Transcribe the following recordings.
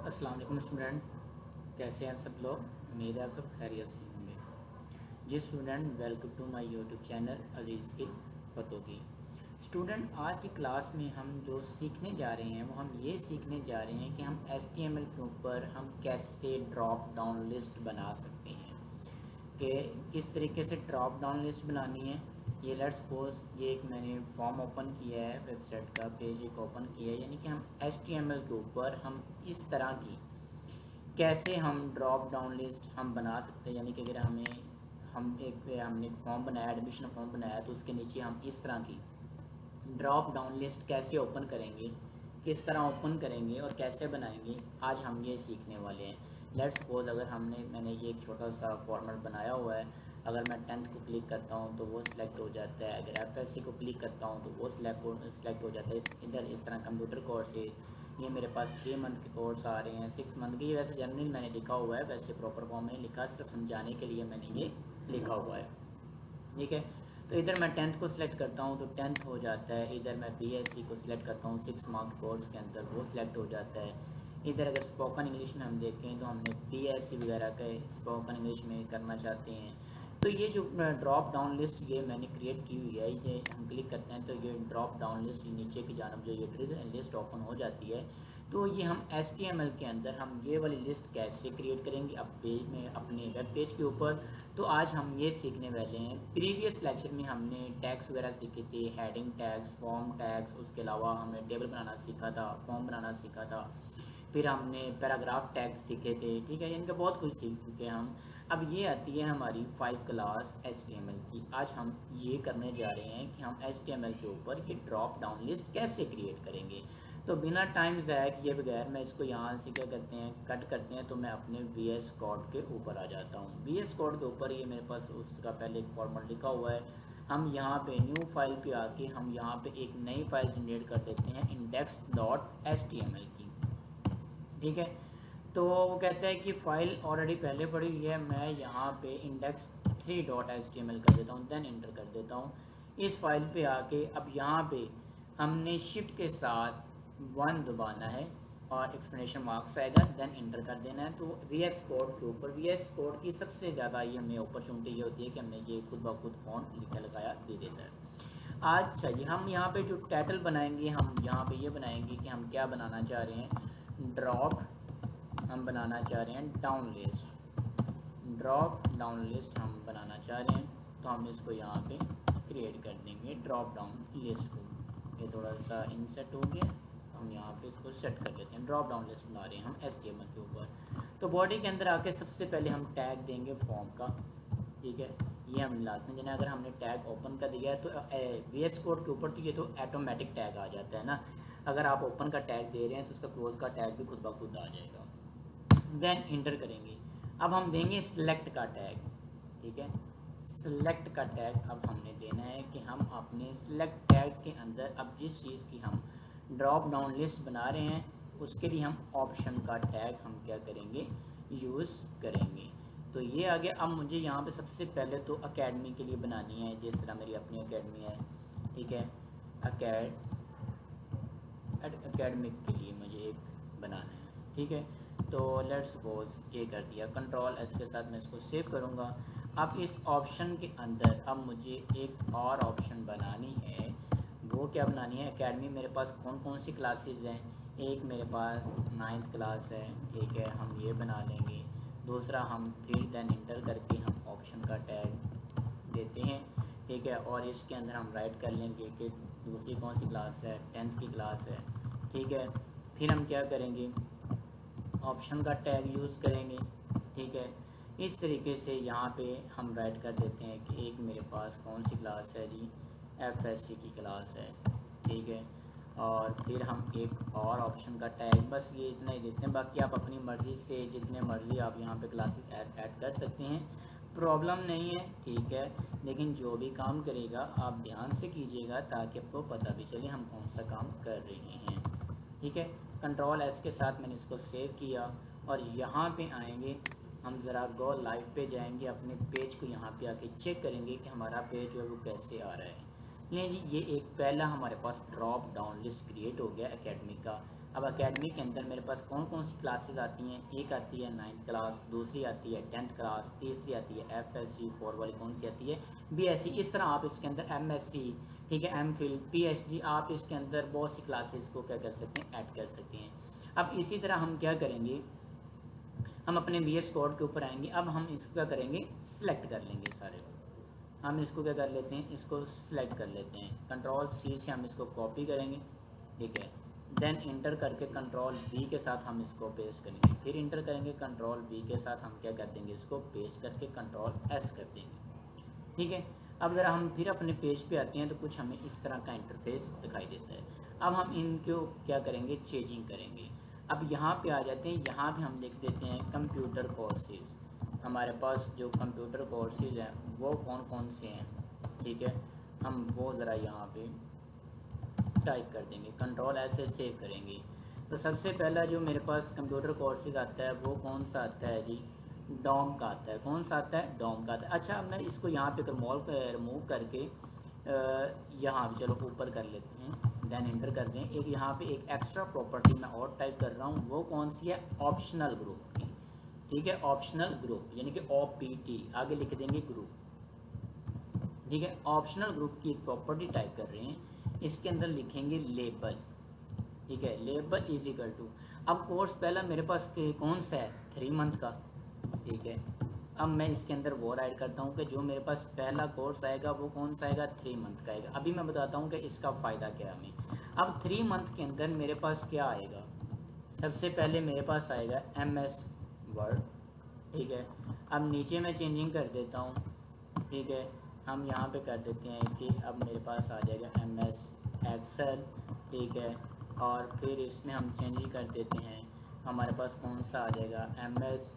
अस्सलाम वालेकुम स्टूडेंट, कैसे हैं आप सब लोग। उम्मीद है आप सब खैरियत से होंगे। जी student, welcome to my YouTube channel Aziz skill पतोगी। स्टूडेंट, आज की क्लास में हम जो सीखने जा रहे हैं वो हम ये सीखने जा रहे हैं कि हम HTML के ऊपर हम कैसे ड्रॉप डाउन लिस्ट बना सकते हैं, कि किस तरीके से ड्रॉप डाउन लिस्ट बनानी है। ये लेट्स सपोज ये एक मैंने फॉर्म ओपन किया है, वेबसाइट का पेज एक ओपन किया है, यानी कि हम HTML के ऊपर हम इस तरह की कैसे हम ड्रॉप डाउन लिस्ट हम बना सकते हैं। यानी कि अगर हमने एक फॉर्म बनाया, एडमिशन फॉर्म बनाया, तो उसके नीचे हम इस तरह की ड्रॉप डाउन लिस्ट कैसे ओपन करेंगे, किस तरह ओपन करेंगे और कैसे बनाएंगे, आज हम ये सीखने वाले हैं। लेट्स सपोज अगर मैंने ये एक छोटा सा फॉर्मेट बनाया हुआ है। अगर मैं 10th को क्लिक करता हूँ तो वो सिलेक्ट हो जाता है, अगर FSC को क्लिक करता हूँ तो वो सिलेक्ट हो जाता है। इधर इस तरह कंप्यूटर कोर्स है, ये मेरे पास 3 मंथ के कोर्स आ रहे हैं, 6 मंथ के। वैसे जनरल मैंने लिखा हुआ है, वैसे प्रॉपर फॉर्म में लिखा, सिर्फ समझाने के लिए मैंने ये लिखा हुआ है, ठीक है। तो इधर मैं 10th को सिलेक्ट करता हूँ तो 10th हो जाता है। इधर मैं BSc को सिलेक्ट करता हूँ 6 मंथ कोर्स के अंदर, वो सिलेक्ट हो जाता है। इधर अगर स्पोकन इंग्लिश में हम देखें तो हमने BSc वगैरह का स्पोकन इंग्लिश में करना चाहते हैं। तो ये जो ड्रॉप डाउन लिस्ट ये मैंने क्रिएट की हुई है, ये हम क्लिक करते हैं तो ये ड्रॉप डाउन लिस्ट नीचे की जानब जो ये लिस्ट ओपन हो जाती है। तो ये हम HTML के अंदर हम ये वाली लिस्ट कैसे क्रिएट करेंगे अब पेज में, अपने वेब पेज के ऊपर। तो आज हम ये सीखने वाले हैं। प्रीवियस लेक्चर में हमने टैग्स वगैरह सीखे थे, हेडिंग टैग्स, फॉर्म टैग्स, उसके अलावा हमने टेबल बनाना सीखा था, फॉर्म बनाना सीखा था, फिर हमने पैराग्राफ टैग्स सीखे थे, ठीक है। इनका बहुत कुछ सीख चुके हैं हम। अब ये आती है हमारी 5 क्लास HTML की। आज हम ये करने जा रहे हैं कि हम HTML के ऊपर ये ड्रॉप डाउन लिस्ट कैसे क्रिएट करेंगे। तो बिना टाइम ज़ाया किए बगैर मैं इसको यहाँ से क्या करते हैं, कट करते हैं। तो मैं अपने VS कोड के ऊपर आ जाता हूँ। VS कोड के ऊपर ये मेरे पास उसका पहले एक फॉर्मेट लिखा हुआ है। हम यहाँ पे न्यू फाइल पे आके हम यहाँ पे एक नई फाइल जनरेट कर देते हैं index.html की, ठीक है। तो वो कहता है कि फ़ाइल ऑलरेडी पहले पड़ी हुई है, मैं यहाँ पे index3.html कर देता हूँ, देन इंटर कर देता हूँ। इस फाइल पे आके अब यहाँ पे हमने शिफ्ट के साथ 1 दबाना है और एक्सप्लेनेशन मार्क्स आएगा, देन इंटर कर देना है। तो VS कोड के ऊपर, VS कोड की सबसे ज़्यादा ये हमें अपॉर्चुनिटी ये होती है कि हमें ये खुद ब खुद फ़ॉन्ट लिखा लगाया दे देता है। अच्छा जी, हम यहाँ पे जो टाइटल बनाएंगे, हम यहाँ पे ये बनाएंगे कि हम क्या बनाना चाह रहे हैं, हम बनाना चाह रहे हैं down list, drop down list हम बनाना चाह रहे हैं। तो हम इसको यहाँ पे क्रिएट कर देंगे ड्रॉप डाउन लिस्ट को। ये थोड़ा सा इनसेट हो गया, हम यहाँ पे इसको सेट कर लेते हैं। ड्रॉप डाउन लिस्ट बना रहे हैं हम HTML के ऊपर। तो बॉडी के अंदर आके सबसे पहले हम टैग देंगे फॉर्म का, ठीक है। ये हम लाते हैं, अगर हमने टैग ओपन कर दिया है तो VS कोड के ऊपर तो ये तो ऑटोमेटिक टैग आ जाता है ना। अगर आप ओपन का टैग दे रहे हैं तो उसका क्लोज का टैग भी खुद ब खुद आ जाएगा। देन इंटर करेंगे। अब हम देंगे सिलेक्ट का टैग, ठीक है। सिलेक्ट का टैग अब हमने देना है कि हम अपने सिलेक्ट टैग के अंदर अब जिस चीज़ की हम ड्रॉप डाउन लिस्ट बना रहे हैं उसके लिए हम ऑप्शन का टैग हम क्या करेंगे, यूज़ करेंगे। तो ये आ गया। अब मुझे यहाँ पे सबसे पहले तो अकेडमी के लिए बनानी है, जिस तरह मेरी अपनी अकेडमी है, ठीक है। अकेडमिक के लिए मुझे एक बनाना है, ठीक है। तो लेट्स सपोज ये कर दिया, Ctrl+S के साथ मैं इसको सेव करूँगा। अब इस ऑप्शन के अंदर अब मुझे एक और ऑप्शन बनानी है। वो क्या बनानी है, अकेडमी मेरे पास कौन कौन सी क्लासेस हैं। एक मेरे पास 9th क्लास है, ठीक है, हम ये बना लेंगे। दूसरा हम फिर देन इंटर करके हम ऑप्शन का टैग देते हैं, ठीक है। और इसके अंदर हम राइट कर लेंगे कि दूसरी कौन सी क्लास है, 10th की क्लास है, ठीक है। फिर हम क्या करेंगे, ऑप्शन का टैग यूज़ करेंगे, ठीक है। इस तरीके से यहाँ पे हम राइट कर देते हैं कि एक मेरे पास कौन सी क्लास है जी, FSC की क्लास है, ठीक है। और फिर हम एक और ऑप्शन का टैग, बस ये इतना ही देते हैं। बाकी आप अपनी मर्ज़ी से जितने मर्ज़ी आप यहाँ पे क्लासेस ऐड कर सकते हैं, प्रॉब्लम नहीं है, ठीक है। लेकिन जो भी काम करेगा आप ध्यान से कीजिएगा ताकि आपको पता भी चले हम कौन सा काम कर रहे हैं, ठीक है। Ctrl+S के साथ मैंने इसको सेव किया और यहाँ पे आएंगे, हम ज़रा गो लाइव पे जाएंगे, अपने पेज को यहाँ पे आके चेक करेंगे कि हमारा पेज जो है वो कैसे आ रहा है। लें जी, ये एक पहला हमारे पास ड्रॉप डाउन लिस्ट क्रिएट हो गया एकेडमिक का। अब एकेडमिक के अंदर मेरे पास कौन कौन सी क्लासेस आती हैं, एक आती है 9th क्लास, दूसरी आती है 10th क्लास, तीसरी आती है FSC 4 वाली कौन सी आती है BSc। इस तरह आप इसके अंदर MSc, ठीक है, MPhil, PhD, आप इसके अंदर बहुत सी क्लासेस को क्या कर सकते हैं, ऐड कर सकते हैं। अब इसी तरह हम क्या करेंगे, हम अपने VS कोड के ऊपर आएंगे। अब हम इसको क्या करेंगे, सिलेक्ट कर लेंगे सारे। हम इसको क्या कर लेते हैं, इसको सिलेक्ट कर लेते हैं, Ctrl+C से हम इसको कॉपी करेंगे, ठीक है, देन इंटर करके Ctrl+V के साथ हम इसको पेस्ट करेंगे, फिर इंटर करेंगे Ctrl+V के साथ हम क्या कर देंगे, इसको पेस्ट करके Ctrl+S कर देंगे, ठीक है। अब अगर हम फिर अपने पेज पे आते हैं तो कुछ हमें इस तरह का इंटरफेस दिखाई देता है। अब हम इनको क्या करेंगे, चेंजिंग करेंगे। अब यहाँ पे आ जाते हैं, यहाँ पे हम लिख देते हैं कंप्यूटर कोर्सेज। हमारे पास जो कंप्यूटर कोर्सेज हैं वो कौन कौन से हैं, ठीक है, हम वो ज़रा यहाँ पे टाइप कर देंगे, Ctrl+S से सेव करेंगे। तो सबसे पहला जो मेरे पास कंप्यूटर कोर्सेज आता है वो कौन सा आता है जी, डॉम का आता है। कौन सा आता है, डॉम का आता है। अच्छा, अब मैं इसको यहाँ पे रिमूव करके यहाँ चलो ऊपर कर लेते हैं, देन इंटर कर दें। एक यहाँ पे एक एक्स्ट्रा प्रॉपर्टी मैं और टाइप कर रहा हूँ, वो कौन सी है, ऑप्शनल ग्रुप की, ठीक है, ऑप्शनल ग्रुप यानी कि OPT, आगे लिख देंगे ग्रुप, ठीक है। ऑप्शनल ग्रुप की एक प्रॉपर्टी टाइप कर रहे हैं, इसके अंदर लिखेंगे लेबल, ठीक है, लेबल इज इक्वल टू, अब कोर्स पहला मेरे पास कौन सा है, 3 मंथ का, ठीक है। अब मैं इसके अंदर वो ऐड करता हूँ कि जो मेरे पास पहला कोर्स आएगा वो कौन सा आएगा, 3 मंथ का आएगा। अभी मैं बताता हूँ कि इसका फ़ायदा क्या है हमें। अब 3 मंथ के अंदर मेरे पास क्या आएगा, सबसे पहले मेरे पास आएगा MS वर्ड, ठीक है। अब नीचे मैं चेंजिंग कर देता हूँ, ठीक है, हम यहाँ पे कर देते हैं कि अब मेरे पास आ जाएगा MS Excel, ठीक है, और फिर इसमें हम चेंजिंग कर देते हैं, हमारे पास कौन सा आ जाएगा, MS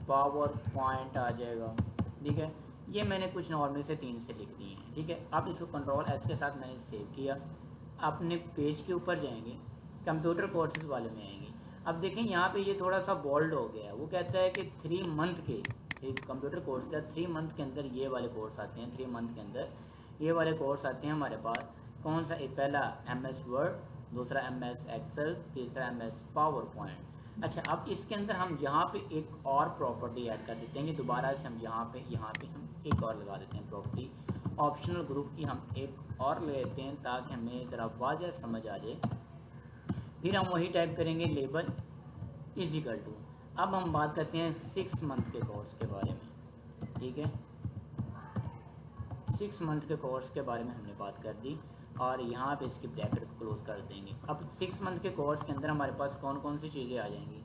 पावर पॉइंट आ जाएगा, ठीक है। ये मैंने कुछ नॉर्मल से 3 से लिख दिए हैं, ठीक है। अब इसको Ctrl+S के साथ मैंने सेव किया। अपने पेज के ऊपर जाएंगे, कंप्यूटर कोर्सेज वाले में आएंगे। अब देखें यहाँ पे ये थोड़ा सा बोल्ड हो गया, वो कहता है कि 3 मंथ के, एक कंप्यूटर कोर्स का 3 मंथ के अंदर ये वाले कोर्स आते हैं, 3 मंथ के अंदर ये वाले कोर्स आते हैं हमारे पास। कौन सा, एक पहला MS वर्ड, दूसरा MS Excel, तीसरा MS पावर पॉइंट। अच्छा, अब इसके अंदर हम यहाँ पे एक और प्रॉपर्टी ऐड कर देते हैं, दोबारा से हम यहाँ पे हम एक और लगा देते हैं प्रॉपर्टी, ऑप्शनल ग्रुप की हम एक और ले लेते हैं ताकि हमें ज़रा वाज़ह समझ आ जाए। फिर हम वही टाइप करेंगे, लेबल इज इक्वल टू, अब हम बात करते हैं 6 मंथ के कोर्स के बारे में, ठीक है। 6 मंथ के कोर्स के बारे में हमने बात कर दी और यहाँ पे इसकी ब्रैकेट को क्लोज कर देंगे। अब 6 मंथ के कोर्स के अंदर हमारे पास कौन कौन सी चीज़ें आ जाएंगी।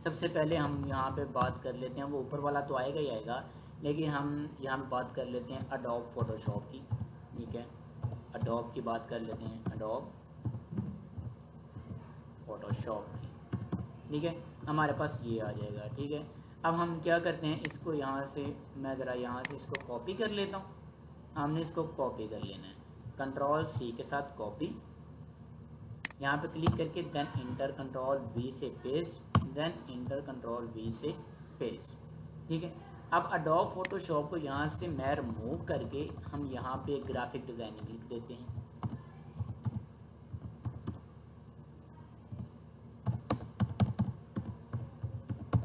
सबसे पहले हम यहाँ पे बात कर लेते हैं, वो ऊपर वाला तो आएगा ही आएगा, लेकिन हम यहाँ पे बात कर लेते हैं अडोब फोटोशॉप की, ठीक है, अडोब की बात कर लेते हैं, अडोब फोटोशॉप की, ठीक है, हमारे पास ये आ जाएगा, ठीक है। अब हम क्या करते हैं, इसको यहाँ से मैं ज़रा यहाँ से इसको कॉपी कर लेता हूँ। हमने इसको कॉपी कर लेना है, Ctrl+C के साथ कॉपी, यहाँ पे क्लिक करके देन इंटर Ctrl+V से पेस्ट, देन इंटर Ctrl+V से पेस्ट, ठीक है। अब अडोब फोटोशॉप को यहाँ से मैं रिमूव करके हम यहाँ पे ग्राफिक डिज़ाइनिंग लिख देते हैं,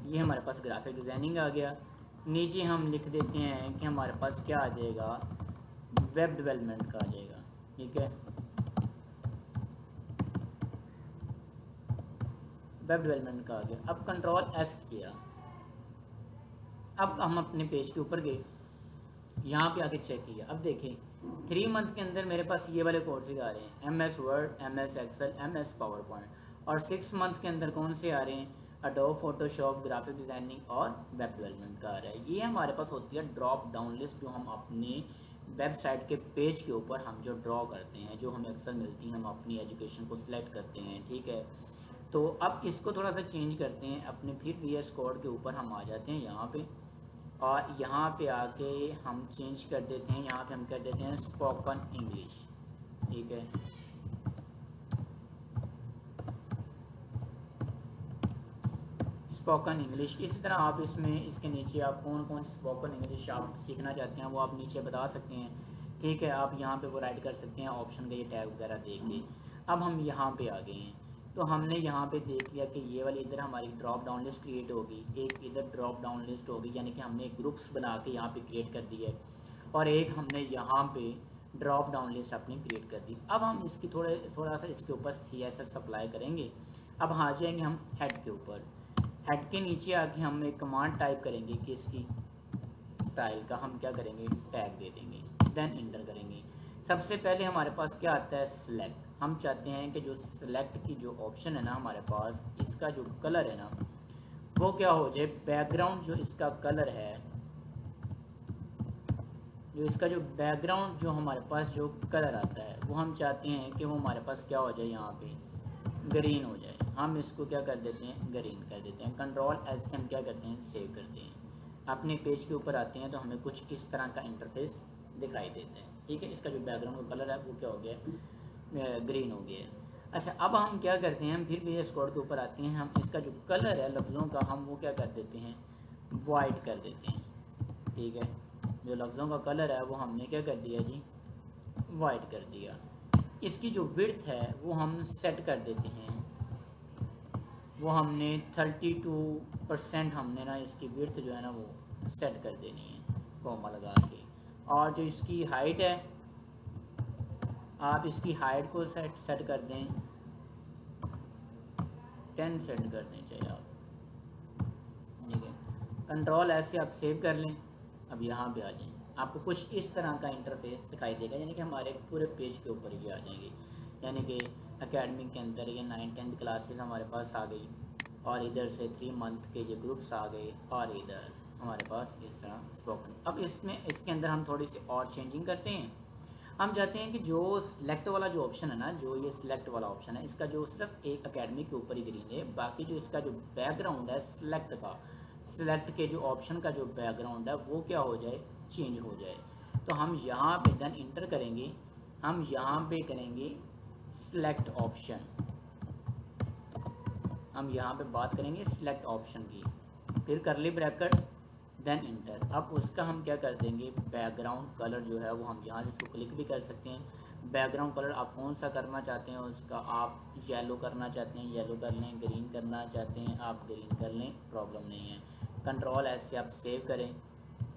ये हमारे पास ग्राफिक डिज़ाइनिंग आ गया। नीचे हम लिख देते हैं कि हमारे पास क्या आ जाएगा, वेब डेवलपमेंट का आ जाएगा, ठीक है, वेब डेवलपमेंट का आ गया। अब Ctrl+S किया, अब हम अपने पेज के ऊपर गए, यहाँ पे आके चेक किया। अब देखें 3 मंथ के अंदर मेरे पास ये वाले कोर्सेज आ रहे हैं, MS word, MS Excel, MS power point, और 6 मंथ के अंदर कौन से आ रहे हैं, अडोब फोटोशॉप, ग्राफिक डिज़ाइनिंग और वेब डेवलपमेंट का आ रहा है। ये हमारे पास होती है ड्रॉप डाउन लिस्ट, जो हम अपनी वेबसाइट के पेज के ऊपर हम जो ड्रॉ करते हैं, जो हमें अक्सर मिलती हैं, हम अपनी एजुकेशन को सिलेक्ट करते हैं, ठीक है। तो अब इसको थोड़ा सा चेंज करते हैं, अपने फिर VS कोड के ऊपर हम आ जाते हैं यहाँ पे, और यहाँ पे आके हम चेंज कर देते हैं, यहाँ पे हम कर देते हैं स्पोकन इंग्लिश, ठीक है, स्पोकन इंग्लिश। इसी तरह आप इसमें इसके नीचे आप कौन कौन स्पोकन इंग्लिश आप सीखना चाहते हैं वो आप नीचे बता सकते हैं, ठीक है, आप यहाँ पे वो राइट कर सकते हैं ऑप्शन का ये टैग वगैरह दे के। अब हम यहाँ पे आ गए हैं, तो हमने यहाँ पे देख लिया कि ये वाली इधर हमारी ड्रॉप डाउन लिस्ट क्रिएट होगी, एक इधर ड्रॉप डाउन लिस्ट होगी, यानी कि हमने ग्रुप्स बना के यहाँ पे क्रिएट कर दी है, और एक हमने यहाँ पे ड्रॉप डाउन लिस्ट अपनी क्रिएट कर दी। अब हम इसकी थोड़ा सा इसके ऊपर CSS अप्लाई करेंगे। अब आ जाएंगे हम हेड के ऊपर। हेड के नीचे आके हम एक कमांड टाइप करेंगे कि इसकी स्टाइल का हम क्या करेंगे, टैग दे देंगे, देन इंटर करेंगे। सबसे पहले हमारे पास क्या आता है, सिलेक्ट। हम चाहते हैं कि जो सिलेक्ट की जो ऑप्शन है ना हमारे पास, इसका जो कलर है ना वो क्या हो जाए, बैकग्राउंड जो इसका कलर है, जो इसका जो बैकग्राउंड जो हमारे पास जो कलर आता है वो हम चाहते हैं कि वो हमारे पास क्या हो जाए, यहाँ पे ग्रीन हो जाए। हम इसको क्या कर देते हैं, ग्रीन कर देते हैं। Ctrl+S से हम क्या करते हैं, सेव करते हैं। अपने पेज के ऊपर आते हैं तो हमें कुछ इस तरह का इंटरफेस दिखाई देता है। ठीक है, इसका जो बैकग्राउंड का कलर है वो क्या हो गया, ग्रीन हो गया। अच्छा, अब हम क्या करते हैं, हम फिर भी इस कोड के ऊपर आते हैं, हम इसका जो कलर है लफ्ज़ों का हम वो क्या कर देते हैं, वाइट कर देते हैं। ठीक है, जो लफ्ज़ों का कलर है वो हमने क्या कर दिया जी, वाइट कर दिया। इसकी जो विड्थ है वो हम सेट कर देते हैं, वो हमने 32% हमने ना इसकी विड्थ जो है ना वो सेट कर देनी है कॉमा लगा के। और जो इसकी हाइट है, आप इसकी हाइट को सेट कर दें, 10 सेट कर दें चाहे आप। ठीक है, Ctrl+S से आप सेव कर लें। अब यहाँ पे आ जाएं, आपको कुछ इस तरह का इंटरफेस दिखाई देगा, यानी कि हमारे पूरे पेज के ऊपर ये आ जाएंगे। यानी कि एकेडमिक के अंदर ये 9th-10th क्लासेस हमारे पास आ गई, और इधर से 3 मंथ के ये ग्रुप्स आ गए, और इधर हमारे पास इस तरह स्पोकन। अब इसके अंदर हम थोड़ी सी और चेंजिंग करते हैं। हम चाहते हैं कि जो सिलेक्ट वाला जो ऑप्शन है ना, जो ये सिलेक्ट वाला ऑप्शन है, इसका जो सिर्फ एक एकेडमिक के ऊपर ही ग्रीन है, बाकी जो इसका जो बैकग्राउंड है सिलेक्ट का, सिलेक्ट के जो ऑप्शन का जो बैकग्राउंड है वो क्या हो जाए, चेंज हो जाए। तो हम यहाँ पे देन इंटर करेंगे, हम यहाँ पे करेंगे सिलेक्ट ऑप्शन, हम यहाँ पे बात करेंगे सिलेक्ट ऑप्शन की, फिर करली ब्रैकेट देन इंटर। अब उसका हम क्या कर देंगे, बैकग्राउंड कलर जो है वो हम यहाँ से इसको क्लिक भी कर सकते हैं। बैकग्राउंड कलर आप कौन सा करना चाहते हैं उसका, आप येलो करना चाहते हैं येलो कर लें, ग्रीन करना चाहते हैं आप ग्रीन कर लें, प्रॉब्लम नहीं है। Ctrl+S से आप सेव करें,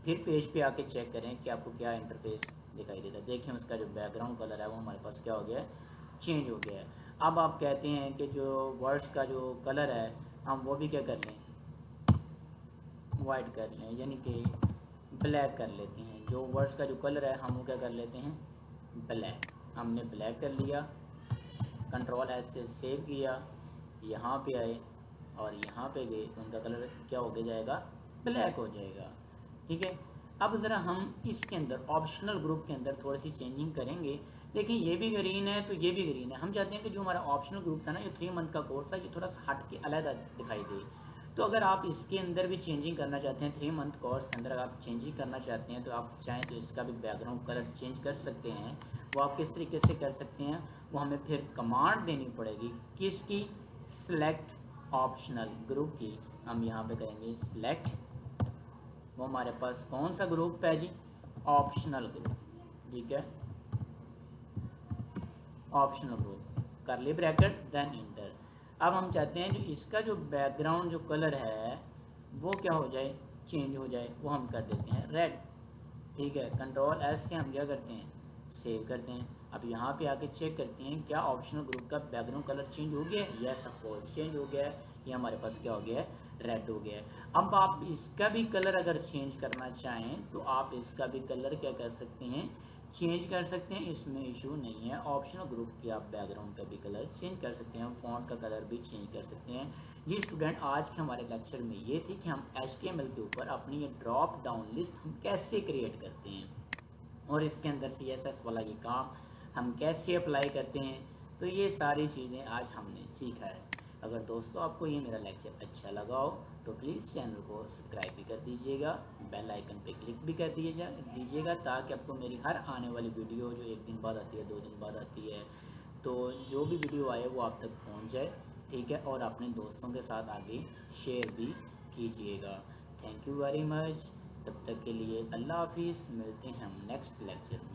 फिर पेज पे आके चेक करें कि आपको क्या इंटरफेस दिखाई देता है। देखें उसका जो बैकग्राउंड कलर है वो हमारे पास क्या हो गया है, चेंज हो गया है। अब आप कहते हैं कि जो वर्ड्स का जो कलर है हम वो भी क्या कर लें, वाइट कर लें, यानी कि ब्लैक कर लेते हैं। जो वर्ड्स का जो कलर है हम वो क्या कर लेते हैं, ब्लैक। हमने ब्लैक कर लिया, Ctrl+S से सेव किया, यहाँ पे आए और यहाँ पे गए तो उनका कलर क्या हो गया जाएगा, ब्लैक हो जाएगा। ठीक है, अब ज़रा हम इसके अंदर ऑप्शनल ग्रुप के अंदर थोड़ी सी चेंजिंग करेंगे। देखिए ये भी ग्रीन है तो ये भी ग्रीन है। हम चाहते हैं कि जो हमारा ऑप्शनल ग्रुप था ना, ये 3 मंथ का कोर्स था, ये थोड़ा सा हट के अलग दिखाई दे। तो अगर आप इसके अंदर भी चेंजिंग करना चाहते हैं, 3 मंथ कोर्स के अंदर अगर आप चेंजिंग करना चाहते हैं तो आप चाहें तो इसका भी बैकग्राउंड कलर चेंज कर सकते हैं। वो आप किस तरीके से कर सकते हैं, वो हमें फिर कमांड देनी पड़ेगी किसकी, सिलेक्ट ऑप्शनल ग्रुप की। हम यहाँ पे करेंगे सिलेक्ट, वो हमारे पास कौन सा ग्रुप है जी, ऑप्शनल ग्रुप। ठीक है, optional group, curly bracket then enter. अब हम चाहते हैं जो इसका जो बैकग्राउंड जो कलर है वो क्या हो जाए, चेंज हो जाए, वो हम कर देते हैं रेड। ठीक है, Ctrl+S से हम क्या करते हैं, सेव करते हैं। अब यहाँ पे आके चेक करते हैं क्या ऑप्शनल ग्रुप का बैकग्राउंड कलर चेंज हो गया है, यस ऑफ कोर्स चेंज हो गया है, ये हमारे पास क्या हो गया है, रेड हो गया है। अब आप इसका भी कलर अगर चेंज करना चाहें तो आप इसका भी कलर क्या कर सकते हैं, चेंज कर सकते हैं, इसमें इशू नहीं है। ऑप्शनल ग्रुप की आप बैकग्राउंड का भी कलर चेंज कर सकते हैं, फॉन्ट का कलर भी चेंज कर सकते हैं। जी स्टूडेंट, आज के हमारे लेक्चर में ये थी कि हम HTML के ऊपर अपनी ये ड्रॉप डाउन लिस्ट हम कैसे क्रिएट करते हैं और इसके अंदर CSS वाला ये काम हम कैसे अप्लाई करते हैं। तो ये सारी चीज़ें आज हमने सीखा है। अगर दोस्तों आपको ये मेरा लेक्चर अच्छा लगा हो तो प्लीज़ चैनल को सब्सक्राइब भी कर दीजिएगा, बेल आइकन पे क्लिक भी कर दीजिएगा ताकि आपको मेरी हर आने वाली वीडियो जो 1 दिन बाद आती है, 2 दिन बाद आती है, तो जो भी वीडियो आए वो आप तक पहुंच जाए। ठीक है, और अपने दोस्तों के साथ आगे शेयर भी कीजिएगा। Thank you very much. तब तक के लिए अल्लाह हाफिज़, मिलते हैं हम नेक्स्ट लेक्चर में।